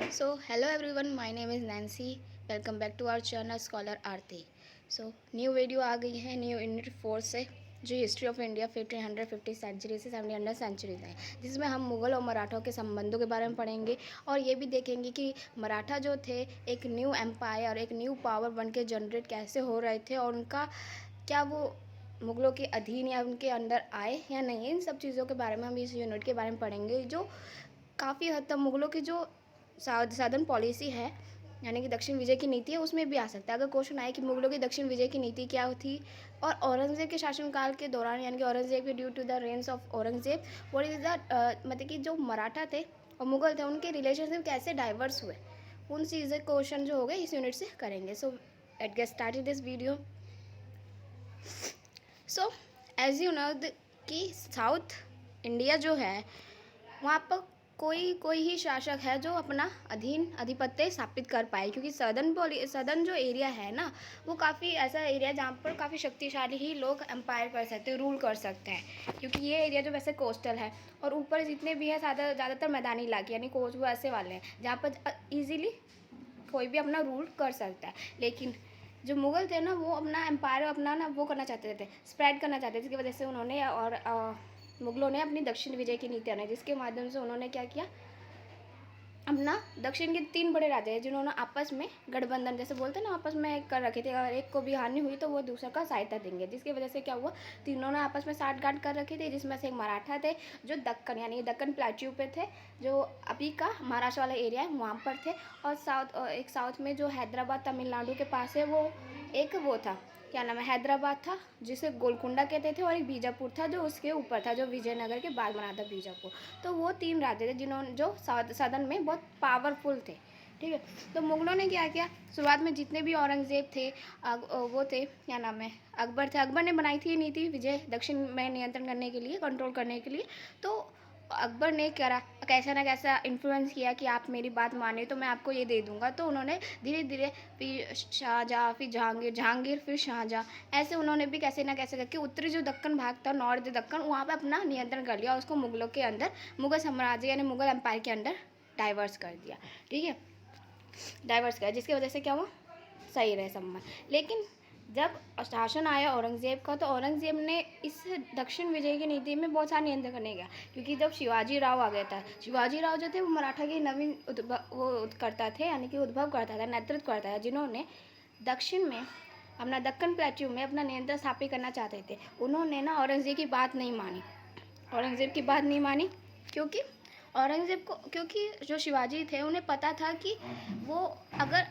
So, hello everyone, my name is Nancy. Welcome back to our channel Scholar Aarti. So, new video आ गई है new unit 4 से, जो history of India 1550 century से 1700 century है, जिसमें हम मुग़ल और मराठों के संबंधों के बारे में पढ़ेंगे और ये भी देखेंगे कि मराठा जो थे एक न्यू एम्पायर, एक न्यू पावर बन के जनरेट कैसे हो रहे थे और उनका क्या वो मुग़लों के अधीन या उनके अंडर आए या नहीं। इन सब चीज़ों के बारे में हम इस यूनिट के बारे में पढ़ेंगे, जो काफ़ी हद तक मुग़लों की जो साधन पॉलिसी है, यानी कि दक्षिण विजय की नीति है, उसमें भी आ सकता है। अगर क्वेश्चन आए कि मुग़लों की दक्षिण विजय की नीति क्या थी और औरंगज़ेब के शासनकाल के दौरान, यानी कि औरंगज़ेब के due to the reigns of Aurangzeb what is the मतलब कि जो मराठा थे और मुग़ल थे उनके रिलेशनशिप कैसे डाइवर्स हुए, उन चीज़ें क्वेश्चन जो हो गए इस यूनिट से करेंगे। So let's get started this video. So as you know कि साउथ इंडिया जो है वहाँ पर कोई ही शासक है जो अपना आधिपत्य स्थापित कर पाए, क्योंकि सदर्न जो एरिया है ना, वो काफ़ी ऐसा एरिया है जहाँ पर काफ़ी शक्तिशाली ही लोग एम्पायर कर सकते हैं, रूल कर सकते हैं। क्योंकि ये एरिया जो वैसे कोस्टल है और ऊपर जितने भी है ज़्यादातर मैदानी इलाके, यानी कोस्ट वो ऐसे वाले हैं जहाँ पर ईजीली कोई भी अपना रूल कर सकता है। लेकिन जो मुग़ल थे ना, वो अपना एम्पायर अपना ना वो करना चाहते थे, स्प्रेड करना चाहते थे, जिसकी वजह से उन्होंने और मुग़लों ने अपनी दक्षिण विजय की नीति बनाई, जिसके माध्यम से उन्होंने क्या किया, अपना दक्षिण के 3 बड़े राज्य हैं जिन्होंने आपस में गठबंधन जैसे बोलते हैं ना, आपस में कर रखे थे। अगर एक को भी हानि हुई तो वो दूसरा का सहायता देंगे, जिसकी वजह से क्या हुआ, तीनों ने आपस में साठगांठ कर रखे थे, जिसमें से एक मराठा थे जो दक्कन यानी दक्कन प्लेट्यू पे थे, जो अभी का महाराष्ट्र वाला एरिया है वहाँ पर थे। और एक साउथ में जो हैदराबाद तमिलनाडु के पास है, वो एक वो था, क्या नाम है, हैदराबाद था जिसे गोलकुंडा कहते थे, और एक बीजापुर था जो उसके ऊपर था, जो विजयनगर के बाद बना था बीजापुर। तो वो 3 राज्य थे जिन्होंने जो सदन में बहुत पावरफुल थे। ठीक है, तो मुग़लों ने क्या किया, शुरुआत में जितने भी औरंगज़ेब थे, वो थे, क्या नाम है, अकबर थे। अकबर ने बनाई थी ये नीति विजय दक्षिण में नियंत्रण करने के लिए, कंट्रोल करने के लिए। तो अकबर ने करा कैसा ना कैसा इन्फ्लुएंस किया कि आप मेरी बात माने तो मैं आपको ये दे दूंगा। तो उन्होंने धीरे धीरे फिर शाहजहाँ, फिर जहांगीर, फिर शाहजहाँ, ऐसे उन्होंने भी कैसे ना कैसे करके उत्तरी जो दक्कन भाग था, नॉर्थ दक्कन, वहाँ पे अपना नियंत्रण कर लिया और उसको मुग़लों के अंदर, मुग़ल साम्राज्य यानी मुग़ल एम्पायर के अंदर डाइवर्स कर दिया। ठीक है, डाइवर्स कर, जिसकी वजह से क्या हुआ, सही रहे संबंध। लेकिन जब शासन आया औरंगज़ेब का, तो औरंगज़ेब ने इस दक्षिण विजय की नीति में बहुत सारा नियंत्रण करने गया, क्योंकि जब शिवाजी राव आ गया था, शिवाजी राव जो थे वो मराठा के नवीन करता थे, यानी कि उद्भव करता था, नेतृत्व करता था, जिन्होंने दक्षिण में अपना दक्कन प्लेट्यू में अपना नियंत्रण स्थापित करना चाहते थे। उन्होंने ना औरंगज़ेब की बात नहीं मानी, औरंगज़ेब की बात नहीं मानी, क्योंकि औरंगज़ेब को, क्योंकि जो शिवाजी थे उन्हें पता था कि वो अगर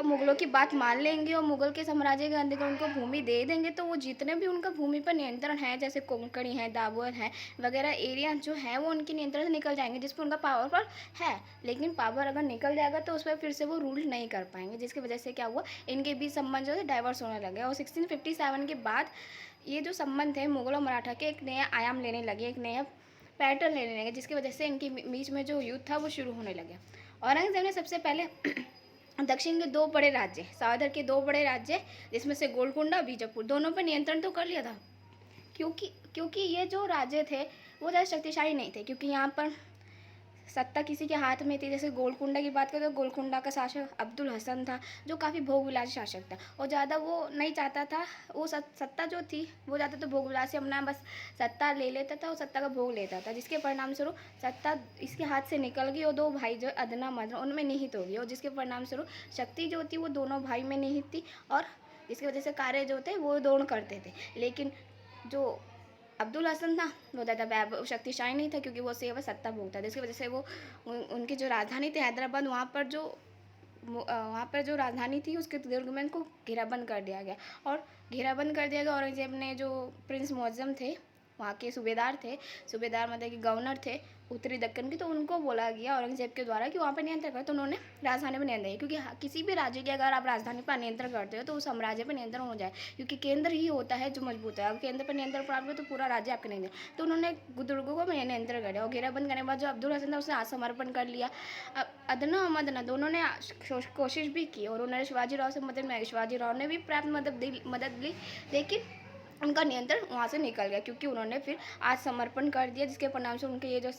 मुग़लों की बात मान लेंगे और मुग़ल के साम्राज्य के अंदर उनको भूमि दे देंगे, तो वो जितने भी उनका भूमि पर नियंत्रण है, जैसे कोंकणी है, दाभोर है वगैरह एरिया जो है, वो उनके नियंत्रण से निकल जाएंगे, जिस पर उनका पावर है। लेकिन पावर अगर निकल जाएगा तो उस पर फिर से वो रूल नहीं कर पाएंगे, जिसकी वजह से क्या हुआ, इनके बीच संबंध जो है डाइवर्स होने लगे। और 1657 के बाद ये जो संबंध थे मुग़ल और मराठा के, एक नया आयाम लेने लगे, एक नया पैटर्न लेने लगे, जिसकी वजह से इनके बीच में जो युद्ध था वो शुरू होने लगे। औरंगज़ेब ने सबसे पहले दक्षिण के 2 बड़े राज्य, साउदर के 2 बड़े राज्य, जिसमें से गोलकुंडा, बीजापुर, दोनों पर नियंत्रण तो कर लिया था, क्योंकि ये जो राज्य थे वो ज़्यादा शक्तिशाली नहीं थे, क्योंकि यहाँ पर सत्ता किसी के हाथ में थी। जैसे गोलकुंडा की बात करें तो गोलकुंडा का शासक अब्दुल हसन था, जो काफ़ी भोगविलासी शासक था, और ज़्यादा वो नहीं चाहता था, वो सत्ता जो थी वो ज़्यादा तो भोगविलासी अपना बस सत्ता ले लेता था और सत्ता का भोग लेता था, जिसके परिणाम स्वरूप सत्ता इसके हाथ से निकल गई और 2 भाई जो अदना मदना उनमें निहित हो गई, और जिसके परिणाम स्वरूप शक्ति जो थी वो दोनों भाई में निहित थी, और जिसकी वजह से कार्य जो थे वो दोनों करते थे। लेकिन जो अब्दुल हसन था वो ज़्यादा शक्तिशाली नहीं था, क्योंकि वो सेवा सत्ता भोगता था, जिसकी वजह से वो उनकी जो राजधानी थी हैदराबाद, वहाँ पर जो राजधानी थी उसके दुर्ग में उनको घेराबंद कर दिया गया। और घेराबंद कर दिया गया, औरंगज़ेब ने जो प्रिंस मुअज़्ज़म थे, वहाँ के सूबेदार मतलब कि गवर्नर थे उत्तरी दक्कन के, तो उनको बोला गया औरंगज़ेब के द्वारा कि वहाँ पर नियंत्रण करें। तो उन्होंने राजधानी पर नियंत्रण किया, क्योंकि किसी भी राज्य की अगर आप राजधानी पर नियंत्रण करते हो तो उस साम्राज्य पर नियंत्रण हो जाए, क्योंकि केंद्र ही होता है जो मजबूत है। अगर केंद्र पर नियंत्रण प्राप्त हो तो पूरा राज्य आपके नहीं। तो उन्होंने दुर्गों को नियंत्रण कर दिया, और घेराबंद करने के बाद जो अब्दुल हसन था उसने आत्मसमर्पण कर लिया। अदना और मदना दोनों ने कोशिश भी की और उन्होंने शिवाजी राव से मदद मांगी, शिवाजी राव ने भी प्राप्त मदद ली, लेकिन उनका नियंत्रण वहाँ से निकल गया, क्योंकि उन्होंने फिर आत्मसमर्पण कर दिया, जिसके परिणाम से उनके ये जो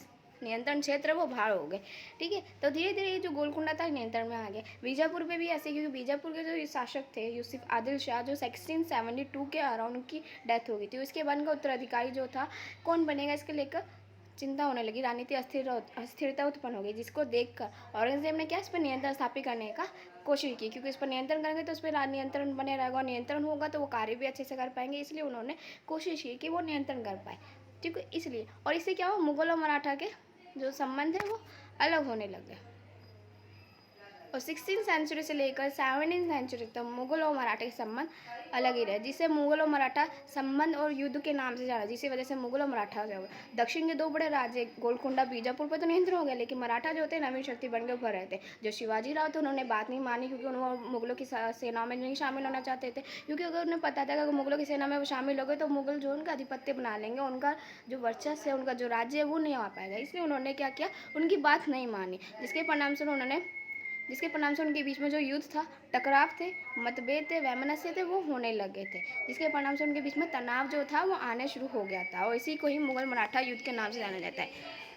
नियंत्रण क्षेत्र वो बाहर हो गए, ठीक है। तो धीरे धीरे ये जो गोलकुंडा था नियंत्रण में आ गया। बीजापुर पे भी ऐसे, क्योंकि बीजापुर के जो शासक थे यूसुफ आदिल शाह, जो 1672 के अराउंड उनकी डेथ हो गई थी। उसके बाद उनका उत्तराधिकारी जो था कौन बनेगा, इसके लेकर चिंता होने लगी, राजनीतिक अस्थिरता उत्पन्न हो गई, जिसको देखकर औरंगजेब ने क्या इस पर नियंत्रण स्थापित करने का कोशिश की, क्योंकि इस पर नियंत्रण करेंगे तो उस पर नियंत्रण बने रहेगा, और नियंत्रण होगा तो वो कार्य भी अच्छे से कर पाएंगे। इसलिए उन्होंने कोशिश की कि वो नियंत्रण कर पाए, ठीक है। इसलिए और इससे क्या हुआ, मुगल और मराठा के जो संबंध है वो अलग होने लगे। और 16th सेंचुरी से लेकर 17th सेंचुरी तक मुगल और मराठा के संबंध अलग ही रहे, जिसे मुगल और मराठा संबंध और युद्ध के नाम से जाना, जिसकी वजह से मुगल और मराठा जो दक्षिण के दो बड़े राज्य गोलकुंडा बीजापुर पर तो नियंत्रण हो गया, लेकिन मराठा जो थे नवीन शक्ति बन के उभर रहे थे। जो शिवाजी राव थे उन्होंने बात नहीं मानी, क्योंकि उन्होंने मुगलों की सेना में नहीं शामिल होना चाहते थे, क्योंकि अगर उन्हें पता था कि अगर मुगलों की सेना में वो शामिल हो गए तो मुगल जो उनका आधिपत्य बना लेंगे, उनका जो वर्चस्व है, उनका जो राज्य है वो नहीं आ पाएगा। इसलिए उन्होंने क्या किया, उनकी बात नहीं मानी, जिसके परिणाम से उनके बीच में जो युद्ध था, टकराव थे, मतभेद थे, वैमनस्य थे, वो होने लगे थे, जिसके परिणाम से उनके बीच में तनाव जो था वो आने शुरू हो गया था, और इसी को ही मुगल मराठा युद्ध के नाम से जाना जाता है।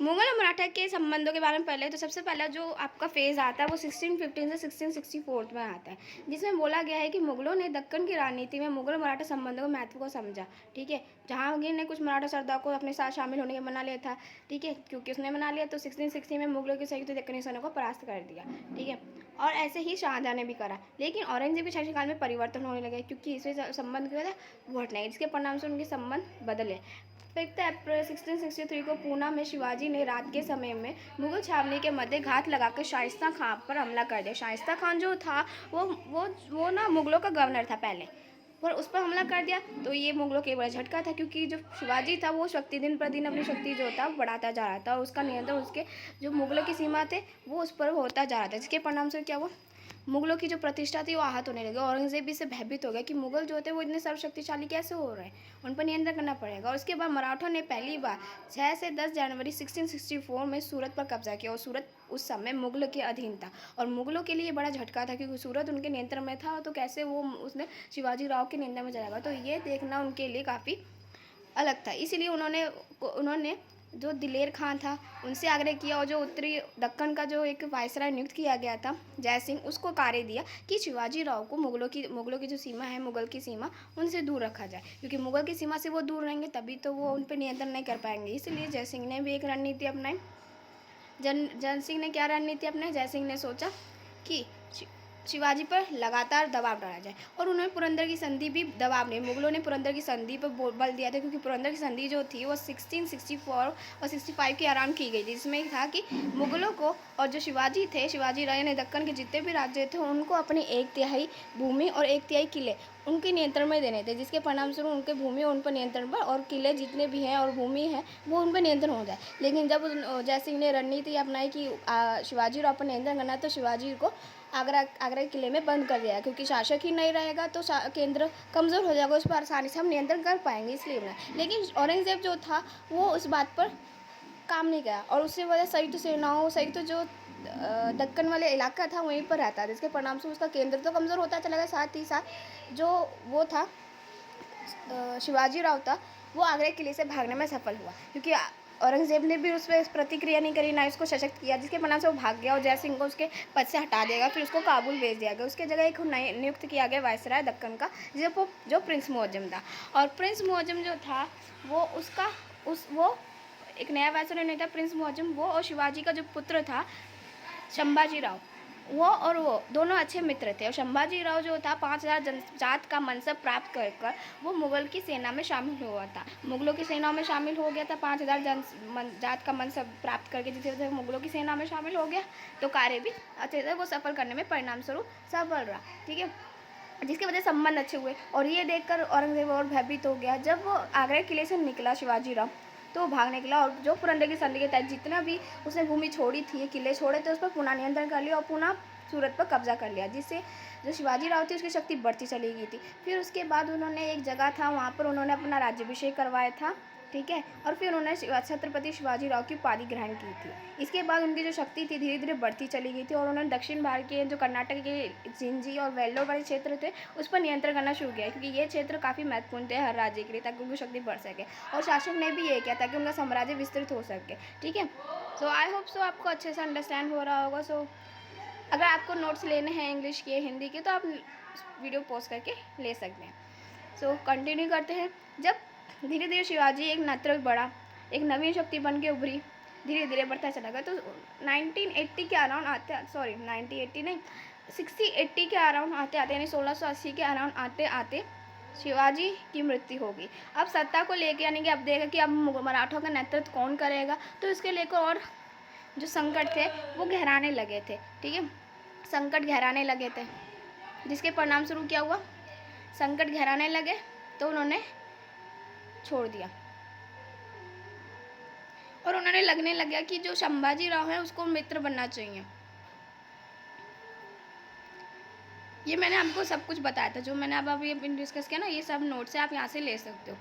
मुगल और मराठा के संबंधों के बारे में पहले तो सबसे पहला जो आपका फेज़ आता है वो 1615 से 1664 में आता है, जिसमें बोला गया है कि मुगलों ने दक्कन की राजनीति में मुगल मराठा संबंधों के महत्व को समझा, ठीक है। जहांगीर ने कुछ मराठा सरदार को अपने साथ शामिल होने के मना लिया था, ठीक है, क्योंकि उसने मना लिया तो 1660 में मुगलों के संयुक्त दक्कनी सेना को परास्त कर दिया, ठीक है। और ऐसे ही शाहजहाँ ने भी करा, लेकिन औरंगजेब के शासनकाल में परिवर्तन होने लगे, क्योंकि इससे संबंध की वजह वो हटने, जिसके परिणाम से उनके संबंध बदले। 5 अप्रैल 1663 को पूना में शिवाजी ने रात के समय में मुगल छावनी के मध्य घात लगाकर शाइस्ता खां पर हमला कर दिया। शाइस्ता खान जो था वो ना मुगलों का गवर्नर था पहले, और उस पर हमला कर दिया। तो ये मुगलों के बड़ा झटका था, क्योंकि जो शिवाजी था वो शक्ति दिन पर दिन अपनी शक्ति जो था बढ़ाता जा रहा था, और उसका नियंत्रण उसके जो मुगलों की सीमा थे वो उस पर होता जा रहा था, जिसके परिणाम से क्या हुआ, मुगलों की जो प्रतिष्ठा थी वो आहत होने लगी। औरंगजेब भी से भयभीत हो गया कि मुगल जो थे वो इतने सर्वशक्तिशाली कैसे हो रहे हैं, उन पर नियंत्रण करना पड़ेगा। और उसके बाद मराठों ने पहली बार 6 से 10 जनवरी 1664 में सूरत पर कब्जा किया, और सूरत उस समय मुगल के अधीन था, और मुगलों के लिए बड़ा झटका था, क्योंकि सूरत उनके नियंत्रण में था, तो कैसे वो उसने शिवाजी राव के नियंत्रण में चला गया, तो ये देखना उनके लिए काफ़ी अलग था। इसीलिए उन्होंने जो दिलेर खां था उनसे आग्रह किया, और जो उत्तरी दक्कन का जो एक वायसराय नियुक्त किया गया था जय सिंह, उसको कार्य दिया कि शिवाजी राव को मुगलों की जो सीमा है, मुगल की सीमा, उनसे दूर रखा जाए, क्योंकि मुगल की सीमा से वो दूर रहेंगे तभी तो वो उन पर नियंत्रण नहीं कर पाएंगे। इसलिए जय सिंह ने भी एक रणनीति अपनाई। जय सिंह ने क्या रणनीति अपनाई, जय सिंह ने सोचा कि शिवाजी पर लगातार दबाव डाला जाए, और उन्होंने पुरंदर की संधि भी दबाव नहीं, मुगलों ने पुरंदर की संधि पर बल दिया था, क्योंकि पुरंदर की संधि जो थी वो 1664 और 65 के अराउंड की गई थी, जिसमें था कि मुगलों को और जो शिवाजी थे, शिवाजी राय ने दक्कन के जितने भी राज्य थे उनको अपनी 1/3 भूमि और 1/3 किले उनके नियंत्रण में देने थे, जिसके परिणामस्वरूप उनके भूमि उन पर नियंत्रण पर, और किले जितने भी हैं और भूमि है वो उन पर नियंत्रण हो जाए। लेकिन जब जय सिंह ने रणनीति अपनाई कि शिवाजी राव पर नियंत्रण करना, तो शिवाजी को आगरा किले में बंद कर दिया, क्योंकि शासक ही नहीं रहेगा तो केंद्र कमज़ोर हो जाएगा, उस पर आसानी से हम नियंत्रण कर पाएंगे, इसलिए बना। लेकिन औरंगजेब जो था वो उस बात पर काम नहीं किया, और उससे वजह संयुक्त जो दक्कन वाले इलाका था वहीं पर रहता था, जिसके परिणाम से उसका केंद्र तो कमज़ोर होता चला गया, साथ ही साथ जो वो था शिवाजी राव था वो आगरा किले से भागने में सफल हुआ, क्योंकि औरंगजेब ने भी उस पर प्रतिक्रिया नहीं करी, ना उसको सशक्त किया, जिसके परिणाम से वो भाग गया, और जय सिंह को उसके पद से हटा दिया गया। फिर उसको काबुल भेज दिया गया, उसके जगह एक नियुक्त किया गया वायसराय दक्कन का, जो प्रिंस मुअज्जम था। और प्रिंस मुअज्जम जो था वो एक नया वायसराय नहीं था, प्रिंस मुअज्जम वो और शिवाजी का जो पुत्र था संभाजी राव, वो दोनों अच्छे मित्र थे। और संभाजी राव जो था 5000 जात का मनसब प्राप्त कर वो मुगल की सेना में शामिल हुआ था, मुगलों की सेना में शामिल हो गया था 5000 जात का मनसब प्राप्त करके, जिसकी वजह से मुगलों की सेना में शामिल हो गया, तो कार्य भी अच्छे से वो सफल करने में परिणाम स्वरूप सफल रहा, ठीक है, जिसकी वजह से संबंध अच्छे हुए। और ये देखकर औरंगजेब और भयभीत हो गया। जब वो आगरा किले से निकला शिवाजी राव, तो वो भाग निकला, और जो पुरंदर की संधि के तहत जितना भी उसने भूमि छोड़ी थी, किले छोड़े थे, उस पर पुनः नियंत्रण कर लिया और पुनः सूरत पर कब्जा कर लिया, जिससे जो शिवाजी राव थी उसकी शक्ति बढ़ती चली गई थी। फिर उसके बाद उन्होंने एक जगह था वहाँ पर उन्होंने अपना राज्याभिषेक करवाया था, ठीक है। और फिर उन्होंने छत्रपति शिवाजी राव की उपाधि ग्रहण की थी। इसके बाद उनकी जो शक्ति थी धीरे धीरे बढ़ती चली गई थी और उन्होंने दक्षिण भारत के जो कर्नाटक के जिंजी और वेल्लोर वाले क्षेत्र थे उस पर नियंत्रण करना शुरू किया, क्योंकि ये क्षेत्र काफ़ी महत्वपूर्ण थे हर राज्य के लिए, ताकि उनकी शक्ति बढ़ सके। और शासक ने भी ये किया ताकि उनका साम्राज्य विस्तृत हो सके। ठीक है। सो आई होप सो आपको अच्छे से अंडरस्टैंड हो रहा होगा। सो अगर आपको नोट्स लेने हैं इंग्लिश के, हिंदी के, तो आप वीडियो पॉज करके ले सकते हैं। सो कंटिन्यू करते हैं। जब धीरे धीरे शिवाजी एक नेतृत्व बढ़ा, एक नवीन शक्ति बन के उभरी, धीरे धीरे बढ़ता चला गया। तो 1980 के अराउंड आते, सॉरी 1980 नहीं, 60-80 के अराउंड आते आते, यानी 1680 के अराउंड आते आते शिवाजी की मृत्यु होगी। अब सत्ता को लेकर, यानी कि अब देखा कि अब मराठों का नेतृत्व कौन करेगा, तो इसके लेकर और जो संकट थे वो गहराने लगे थे। ठीक है, संकट गहराने लगे थे, जिसके परिणाम स्वरूप क्या हुआ, संकट गहराने लगे तो उन्होंने छोड़ दिया और उन्होंने लगने लग गया कि जो संभाजी राव है उसको मित्र बनना चाहिए। ये मैंने आपको सब कुछ बताया था, जो मैंने अब अभी डिस्कस किया ना, ये सब नोट्स है, आप यहाँ से ले सकते हो।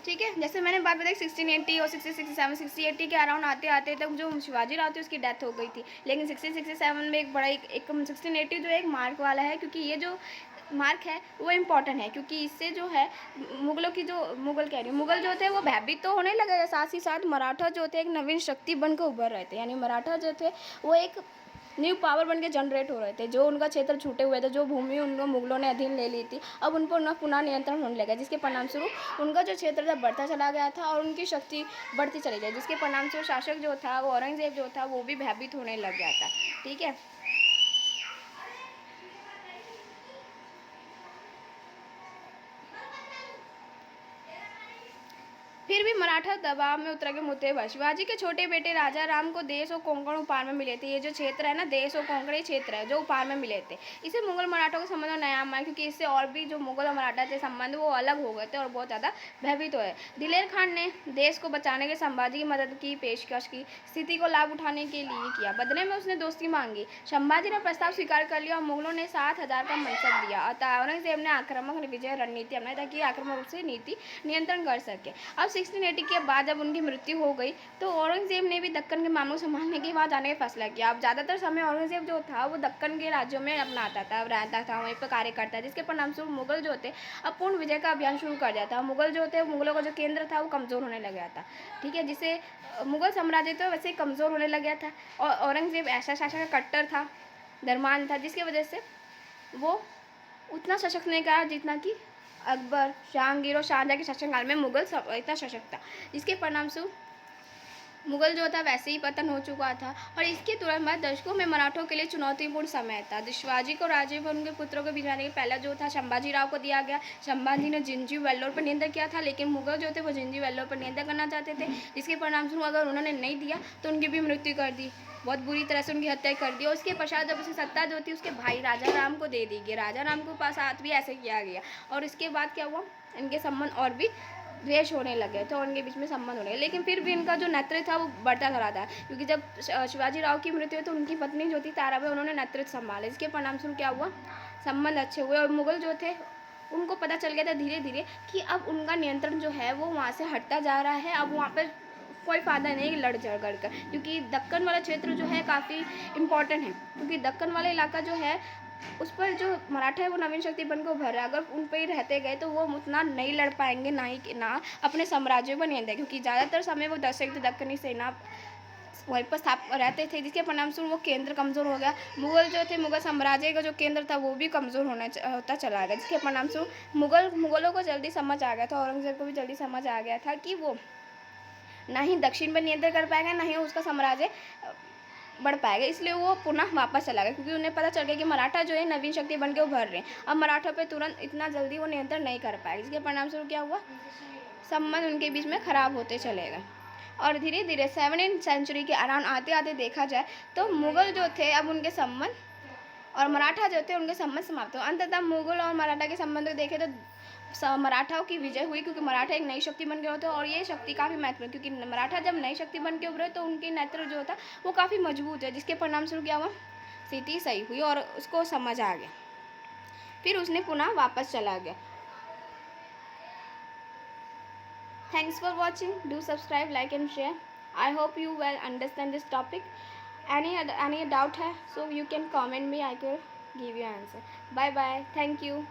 ठीक है, जैसे मैंने बात बताई 1680 और 1667, 60-80 के अराउंड आते आते तक जो शिवाजी राव थे उसकी डेथ हो गई थी। लेकिन 1667 में एक बड़ा एक 1680 जो एक मार्क वाला है, क्योंकि ये जो मार्क है वो इम्पॉर्टेंट है, क्योंकि इससे जो है मुगलों की जो मुगल जो थे वो भयभीत तो होने लगे, साथ ही साथ मराठा जो थे एक नवीन शक्ति बनकर उभर रहे थे। यानी मराठा जो थे वो एक न्यू पावर बन के जनरेट हो रहे थे। जो उनका क्षेत्र छूटे हुए थे, जो भूमि उनको मुगलों ने अधीन ले ली थी, अब उन पर पुनः नियंत्रण होने लगा, जिसके परिणाम स्वरूप उनका जो क्षेत्र था बढ़ता चला गया था और उनकी शक्ति बढ़ती चली गई, जिसके परिणाम स्वरूप शासक जो था वो औरंगजेब जो था वो भी भयभीत होने लग गया था। ठीक है, फिर भी मराठा दबाव में उतर के मुद्दे पर शिवाजी के छोटे बेटे राजा राम को देश और कोंकण उपहार में मिले थे। ये जो क्षेत्र है ना, देश और कोंकण ये क्षेत्र है जो उपहार में मिले थे। इसे मुगल मराठों के संबंध में नया माना, क्योंकि इससे और भी जो मुगल और मराठा के संबंध वो अलग हो गए थे और बहुत ज़्यादा भयभीत हुए। दिलेर खान ने देश को बचाने के संभाजी की मदद की पेशकश की, स्थिति को लाभ उठाने के लिए किया। बदले में उसने दोस्ती मांगी। संभाजी ने प्रस्ताव स्वीकार कर लिया और मुगलों ने 7,000 का मनसब दिया। अतः औरंगजेब ने आक्रामक विजय रणनीति अपनाई ताकि आक्रामक रूप से नीति नियंत्रण कर सके। अब 1680 के बाद जब उनकी मृत्यु हो गई तो औरंगजेब ने भी दक्कन के मामलों संभालने के बाद आने का फैसला किया। अब ज़्यादातर समय औरंगजेब जो था वो दक्कन के राज्यों में अपना आता था, रहता था, वहीं पर कार्य करता था, जिसके परिणामस्वरूप मुगल जो थे अब पूर्ण विजय का अभियान शुरू कर दिया था। मुगल जो थे, मुगलों का जो केंद्र था वो कमज़ोर होने लग गया था। ठीक है, जिससे मुगल साम्राज्य तो वैसे कमज़ोर होने लग गया था और औरंगजेब ऐसा शासक कट्टर था, धर्मान था, जिसकी वजह से वो उतना सशक्त नहीं कहा जितना कि अकबर, जहांगीर और शाहजहाँ के शासनकाल में मुगल इतना सशक्त था, जिसके परिणाम स्वरूप मुगल जो था वैसे ही पतन हो चुका था। और इसके तुरंत बाद दशकों में मराठों के लिए चुनौतीपूर्ण समय था। शिवाजी को राज्य पर उनके पुत्रों के बीच आने के पहला जो था संभाजी राव को दिया गया। संभाजी ने जिंजी वेल्लोर पर नियंत्रण किया था, लेकिन मुगल जो थे वो जिंजी वेल्लोर पर नियंत्रण करना चाहते थे, जिसके परिणाम स्वरूप अगर उन्होंने नहीं दिया तो उनकी भी मृत्यु कर दी, बहुत बुरी तरह से उनकी हत्या कर दी। और उसके पश्चात जब उसे सत्ता जो थी उसके भाई राजा राम को दे दी गई। राजा राम के पास साथ भी ऐसे किया गया और इसके बाद क्या हुआ, इनके संबंध और भी द्वेष होने लगे तो उनके बीच में संबंध होने लगे। लेकिन फिर भी इनका जो नेतृत्व था वो बढ़ता चला था, क्योंकि जब शिवाजी राव की मृत्यु हुई तो उनकी पत्नी जो थी ताराबाई, उन्होंने नेतृत्व संभाला। इसके परिणामस्वरूप क्या हुआ, संबंध अच्छे हुए और मुगल जो थे उनको पता चल गया था धीरे धीरे कि अब उनका नियंत्रण जो है वो वहाँ से हटता जा रहा है। अब वहाँ पर कोई फ़ायदा नहीं लड़ झगड़ कर, क्योंकि दक्कन वाला क्षेत्र जो है काफ़ी इम्पॉर्टेंट है, क्योंकि दक्कन वाला इलाका जो है उस पर जो मराठा है वो नवीन शक्ति बनकर उभर रहा है। अगर उन पर ही रहते गए तो वो उतना नहीं लड़ पाएंगे, ना अपने साम्राज्य पर नियंत्रण, क्योंकि ज़्यादातर समय वो दक्कनी सेना वहीं पर रहते थे, जिसके परिणामस्वरूप वो केंद्र कमज़ोर हो गया। मुगल जो थे, मुगल साम्राज्य का जो केंद्र था वो भी कमज़ोर होता चला गया, जिसके परिणामस्वरूप मुगलों को जल्दी समझ आ गया था, औरंगजेब को भी जल्दी समझ आ गया था कि वो ना ही दक्षिण पर नियंत्रण कर पाएगा, ना ही उसका साम्राज्य बढ़ पाएगा। इसलिए वो पुनः वापस चला गया, क्योंकि उन्हें पता चल गया कि मराठा जो है नवीन शक्ति बन के उभर रहे हैं। अब मराठा पे तुरंत इतना जल्दी वो नियंत्रण नहीं कर पाएगा, जिसके परिणामस्वरूप क्या हुआ, संबंध उनके बीच में खराब होते चले गए। और धीरे धीरे 17वीं सेंचुरी के अराउंड आते आते देखा जाए तो मुगल जो थे अब उनके संबंध और मराठा जो थे उनके संबंध समाप्त हो। अंततः मुगल और मराठा के संबंध को देखें तो मराठाओं की विजय हुई, क्योंकि मराठा एक नई शक्ति बन गए होते और ये शक्ति काफ़ी महत्वपूर्ण, क्योंकि मराठा जब नई शक्ति बन के उभरे तो उनके नेतृत्व जो था वो काफ़ी मजबूत है, जिसके परिणामस्वरूप क्या हुआ, स्थिति सही हुई और उसको समझ आ गया, फिर उसने पुनः वापस चला गया। Thanks for watching. Do subscribe, like and share. I hope you well understand this topic. Any doubt है, so you can comment me. I will give you answer. Bye bye. Thank you.